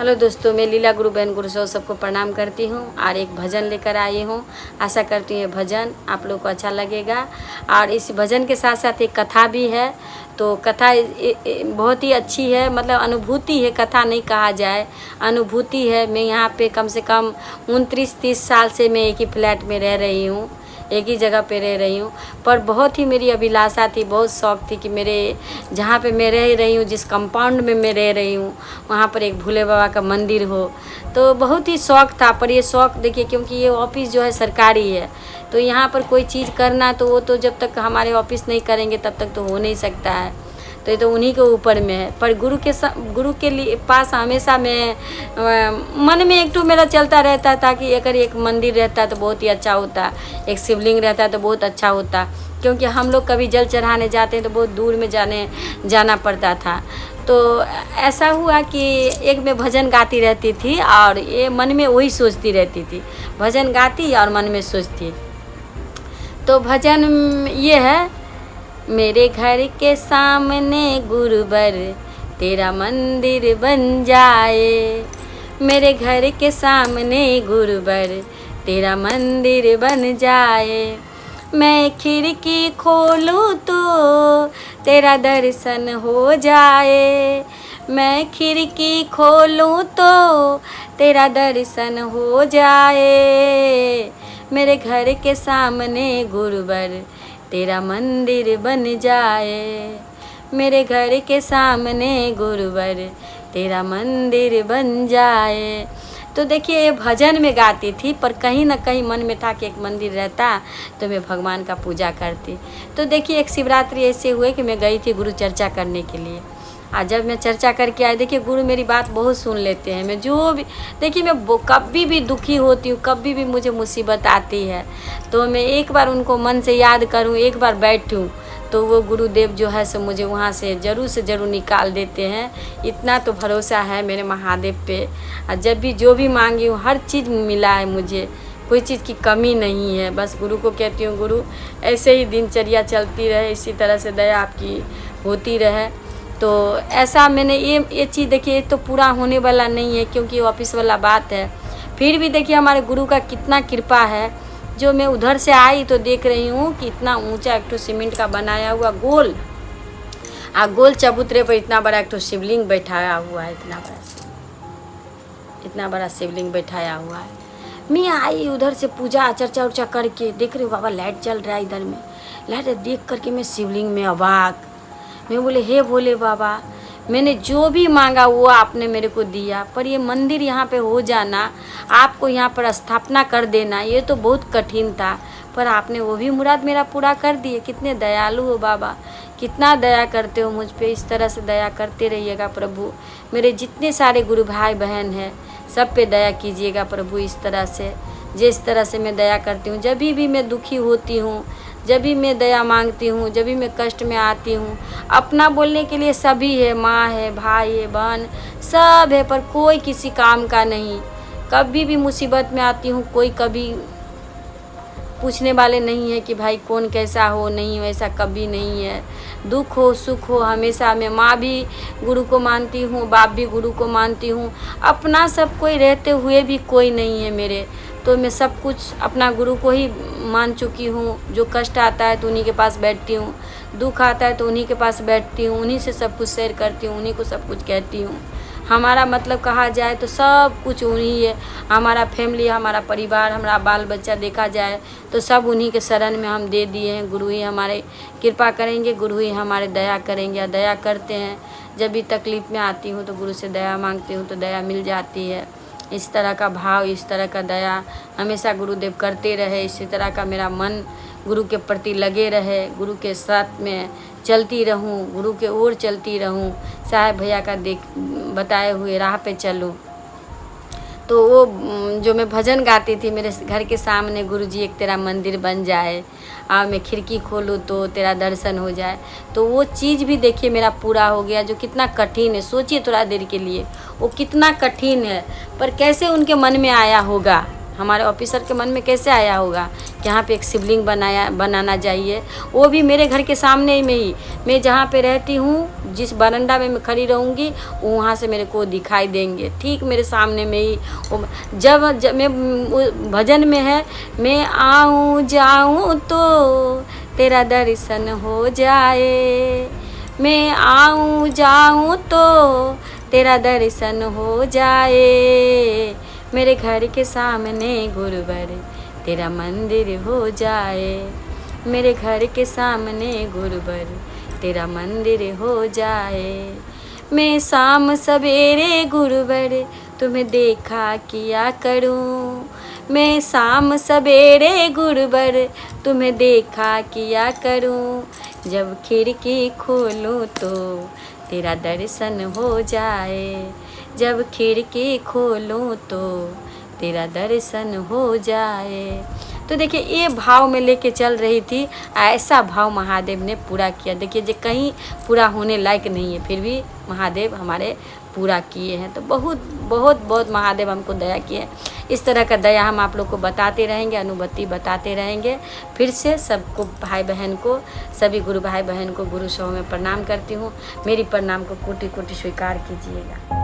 Hello दोस्तों, मैं लीला गुरु बहन गुरु सौ सबको प्रणाम करती हूँ और एक भजन लेकर आई हूँ। आशा करती हूँ ये भजन आप लोग को अच्छा लगेगा। और इस भजन के साथ साथ एक कथा भी है। तो कथा बहुत ही अच्छी है, मतलब अनुभूति है, कथा नहीं कहा जाए, अनुभूति है। मैं यहाँ पे कम से कम 29-30 साल से मैं एक ही फ्लैट में रह रही हूँ, एक ही जगह पे रह रही हूँ। पर बहुत ही मेरी अभिलाषा थी, बहुत शौक़ थी कि मेरे जहाँ पे मैं रह रही हूँ, जिस कंपाउंड में मैं रह रही हूँ, वहाँ पर एक भोले बाबा का मंदिर हो। तो बहुत ही शौक़ था। पर ये शौक़ देखिए, क्योंकि ये ऑफिस जो है सरकारी है, तो यहाँ पर कोई चीज़ करना तो वो तो जब तक हमारे ऑफिस नहीं करेंगे तब तक तो हो नहीं सकता है। तो ये तो उन्हीं के ऊपर में है। पर गुरु के लिए पास हमेशा मैं मन में एक तो मेरा चलता रहता था कि अगर एक मंदिर रहता तो बहुत ही अच्छा होता, एक शिवलिंग रहता तो बहुत अच्छा होता। क्योंकि हम लोग कभी जल चढ़ाने जाते हैं तो बहुत दूर में जाना पड़ता था। तो ऐसा हुआ कि एक मैं भजन गाती रहती थी और ये मन में वही सोचती रहती थी, भजन गाती और मन में सोचती। तो भजन ये है, मेरे घर के सामने गुरुवर तेरा मंदिर बन जाए, मेरे घर के सामने गुरुवर तेरा मंदिर बन जाए। मैं खिड़की खोलूँ तो तेरा दर्शन हो जाए, मैं खिड़की खोलूँ तो तेरा दर्शन हो जाए, मेरे घर के सामने गुरुवर तेरा मंदिर बन जाए, मेरे घर के सामने गुरुवर तेरा मंदिर बन जाए। तो देखिए, ये भजन में गाती थी, पर कहीं ना कहीं मन में था कि एक मंदिर रहता तो मैं भगवान का पूजा करती। तो देखिए, एक शिवरात्रि ऐसे हुए कि मैं गई थी गुरु चर्चा करने के लिए। आज जब मैं चर्चा करके आई, देखिए गुरु मेरी बात बहुत सुन लेते हैं। मैं जो भी देखिए, मैं कभी भी दुखी होती हूँ, कभी भी मुझे मुसीबत आती है, तो मैं एक बार उनको मन से याद करूँ, एक बार बैठूँ, तो वो गुरुदेव जो है सो मुझे वहाँ से ज़रूर निकाल देते हैं। इतना तो भरोसा है मेरे महादेव पे। और जब भी जो भी मांगी हूँ हर चीज़ मिला है मुझे, कोई चीज़ की कमी नहीं है। बस गुरु को कहती हूँ, गुरु ऐसे ही दिनचर्या चलती रहे, इसी तरह से दया आपकी होती रहे। तो ऐसा मैंने ये चीज़ देखिए, तो पूरा होने वाला नहीं है क्योंकि ऑफिस वाला बात है। फिर भी देखिए हमारे गुरु का कितना कृपा है। जो मैं उधर से आई तो देख रही हूँ कि इतना ऊंचा एक तो सीमेंट का बनाया हुआ गोल चबूतरे पर इतना बड़ा एक तो शिवलिंग बैठाया हुआ है, इतना बड़ा शिवलिंग बैठाया हुआ है। मैं आई उधर से पूजा चर्चा उर्चा करके, देख रही हूँ बाबा लाइट जल रहा है, इधर में लाइट देख करके मैं शिवलिंग में अवाक। मैं बोले, हे भोले बाबा, मैंने जो भी मांगा वो आपने मेरे को दिया, पर ये मंदिर यहाँ पे हो जाना, आपको यहाँ पर स्थापना कर देना, ये तो बहुत कठिन था, पर आपने वो भी मुराद मेरा पूरा कर दिए। कितने दयालु हो बाबा, कितना दया करते हो मुझ पे। इस तरह से दया करते रहिएगा प्रभु। मेरे जितने सारे गुरु भाई बहन हैं सब पे दया कीजिएगा प्रभु। इस तरह से जिस तरह से मैं दया करती हूँ, जब भी मैं दुखी होती हूँ, जब भी मैं दया मांगती हूँ, जब भी मैं कष्ट में आती हूँ, अपना बोलने के लिए सभी है, माँ है, भाई है, बहन सब है, पर कोई किसी काम का नहीं। कभी भी मुसीबत में आती हूँ, कोई कभी पूछने वाले नहीं है कि भाई कौन कैसा हो, नहीं वैसा कभी नहीं है। दुख हो सुख हो हमेशा मैं माँ भी गुरु को मानती हूँ, बाप भी गुरु को मानती हूँ। अपना सब कोई रहते हुए भी कोई नहीं है मेरे, तो मैं सब कुछ अपना गुरु को ही मान चुकी हूँ। जो कष्ट आता है तो उन्हीं के पास बैठती हूँ, दुख आता है तो उन्हीं के पास बैठती हूँ, उन्हीं से सब कुछ शेयर करती हूँ, उन्हीं को सब कुछ कहती हूँ। हमारा मतलब कहा जाए तो सब कुछ उन्हीं है। हमारा फैमिली, हमारा परिवार, हमारा बाल बच्चा देखा जाए तो सब उन्हीं के शरण में हम दे दिए हैं। गुरु ही हमारे कृपा करेंगे, गुरु ही हमारे दया करेंगे, दया करते हैं। जब भी तकलीफ़ में आती हूँ तो गुरु से दया मांगती हूँ तो दया मिल जाती है। इस तरह का भाव, इस तरह का दया हमेशा गुरुदेव करते रहे। इसी तरह का मेरा मन गुरु के प्रति लगे रहे, गुरु के साथ में चलती रहूं, गुरु के ओर चलती रहूं, साहब भैया का बताए हुए राह पे चलूं। तो वो जो मैं भजन गाती थी, मेरे घर के सामने गुरुजी एक तेरा मंदिर बन जाए, और मैं खिड़की खोलूँ तो तेरा दर्शन हो जाए, तो वो चीज़ भी देखिए मेरा पूरा हो गया। जो कितना कठिन है, सोचिए थोड़ा देर के लिए वो कितना कठिन है, पर कैसे उनके मन में आया होगा। हमारे ऑफिसर के मन में कैसे आया होगा कि यहाँ पे एक शिवलिंग बनाना चाहिए, वो भी मेरे घर के सामने में ही। मैं जहाँ पे रहती हूँ, जिस बरंडा में मैं खड़ी रहूँगी, वहाँ से मेरे को दिखाई देंगे, ठीक मेरे सामने में ही। जब मैं भजन में है, मैं आऊँ जाऊँ तो तेरा दर्शन हो जाए, मैं आऊँ जाऊँ तो तेरा दर्शन हो जाए, मेरे घर के सामने गुरुवर तेरा मंदिर हो जाए, मेरे घर के सामने गुरुवर तेरा मंदिर हो जाए। मैं शाम सवेरे गुरुवर तुम्हें देखा किया करूं, मैं शाम सवेरे गुरुवर तुम्हें देखा किया करूं, जब खिड़की खोलूं तो तेरा दर्शन हो जाए, जब खिड़की खोलूं तो तेरा दर्शन हो जाए। तो देखिए ये भाव में लेके चल रही थी, ऐसा भाव महादेव ने पूरा किया। देखिए जो कहीं पूरा होने लायक नहीं है, फिर भी महादेव हमारे पूरा किए हैं। तो बहुत बहुत बहुत महादेव हमको दया किए। इस तरह का दया हम आप लोग को बताते रहेंगे, अनुभूति बताते रहेंगे। फिर से सबको भाई बहन को, सभी गुरु भाई बहन को गुरु सौ में प्रणाम करती हूँ। मेरी प्रणाम को कोटि कोटि स्वीकार कीजिएगा।